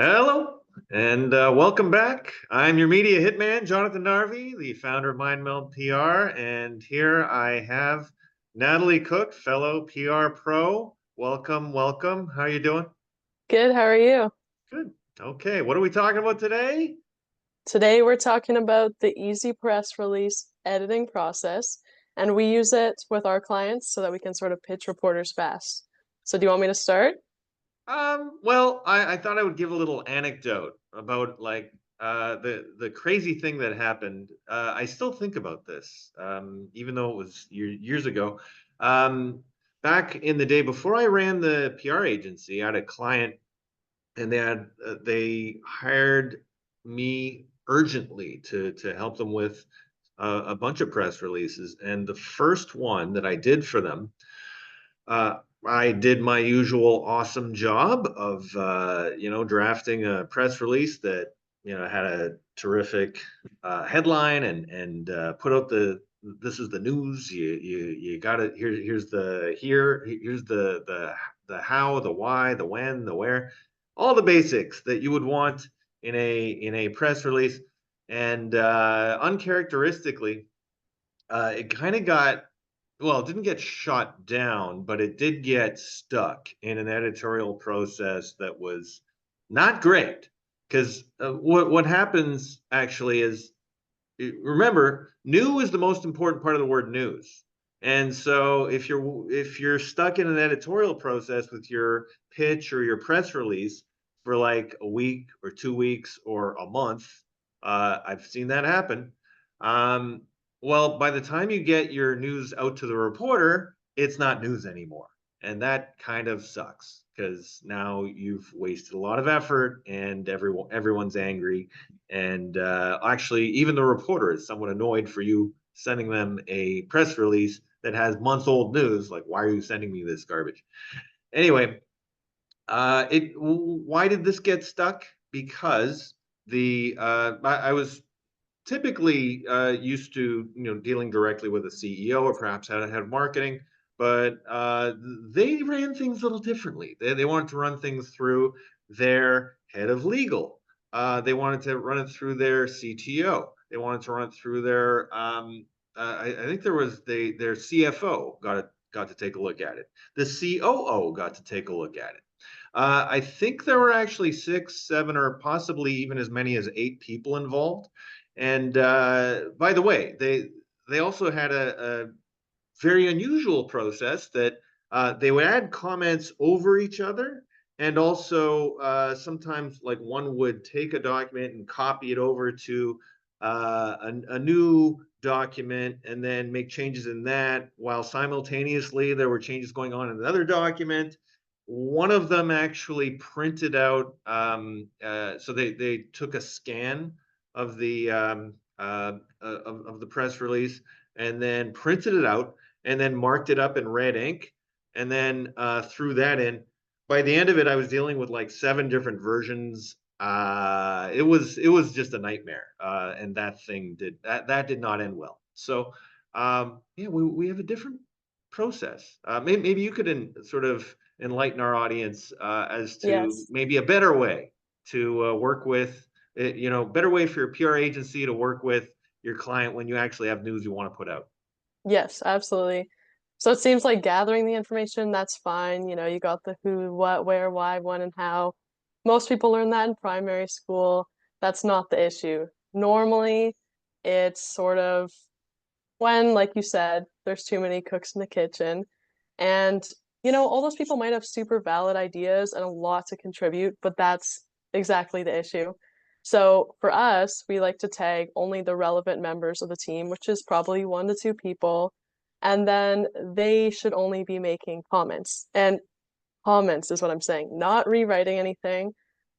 Hello and welcome back. I'm your media hitman, Jonathan Narvi, the founder of Mind Meld PR, and here I have Natalie Cook, fellow PR pro. Welcome, welcome. How are you doing? Good, how are you? Good. Okay, what are we talking about today? Today we're talking about the easy press release editing process, and we use it with our clients so that we can sort of pitch reporters fast. So do you want me to start? Well, I thought I would give a little anecdote about the crazy thing that happened. I still think about this, even though it was years ago. Um, Back in the day before I ran the PR agency, I had a client, and they hired me urgently to help them with a bunch of press releases. And the first one that I did for them. I did my usual awesome job of, drafting a press release that, had a terrific headline and put out this is the news. You got it. Here's the how, the why, the when, the where, all the basics that you would want in a press release. And uncharacteristically, it kind of got well, it didn't get shot down, but it did get stuck in an editorial process that was not great. Because what happens actually is, remember, new is the most important part of the word news. And so if you're stuck in an editorial process with your pitch or your press release for like a week or 2 weeks or a month, I've seen that happen. Um, well, by the time you get your news out to the reporter, it's not news anymore. And that kind of sucks because now you've wasted a lot of effort and everyone's angry. And actually, even the reporter is somewhat annoyed for you sending them a press release that has months old news. Like, why are you sending me this garbage? Anyway, why did this get stuck? Because I was typically used to dealing directly with a CEO or perhaps had a head of marketing, but they ran things a little differently. They wanted to run things through their head of legal. They wanted to run it through their CTO. They wanted to run it through their I think their CFO got to take a look at it. The COO got to take a look at it. I think there were actually 6, 7, or possibly even as many as 8 people involved. And by the way, they also had a very unusual process that they would add comments over each other, and also sometimes like one would take a document and copy it over to a new document and then make changes in that, while simultaneously there were changes going on in another document. One of them actually printed out, so they took a scan of the press release and then printed it out and then marked it up in red ink and then threw that in. By the end of it, I was dealing with like 7 different versions. It was just a nightmare, and that did not end well. So yeah, we have a different process. Maybe you could sort of enlighten our audience as to Yes. maybe a better way to work with, better way for your PR agency to work with your client when you actually have news you want to put out. Yes, absolutely. So it seems like gathering the information, that's fine. You got the who, what, where, why, when, and how. Most people learn that in primary school. That's not the issue. Normally, it's sort of when, like you said, there's too many cooks in the kitchen. And, all those people might have super valid ideas and a lot to contribute, but that's exactly the issue. So for us, we like to tag only the relevant members of the team, which is probably 1 to 2 people. And then they should only be making comments. And comments is what I'm saying, not rewriting anything.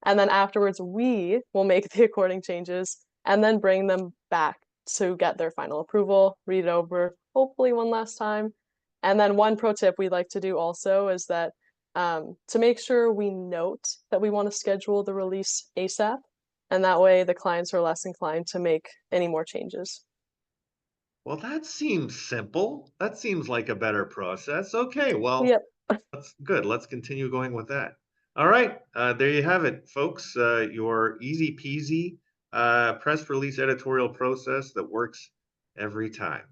And then afterwards, we will make the according changes and then bring them back to get their final approval, read it over, hopefully one last time. And then one pro tip we like to do also is that to make sure we note that we want to schedule the release ASAP, and that way the clients are less inclined to make any more changes. Well, that seems simple. That seems like a better process. Okay, well, Yep. that's good. Let's continue going with that. All right, there you have it, folks. Your easy peasy press release editorial process that works every time.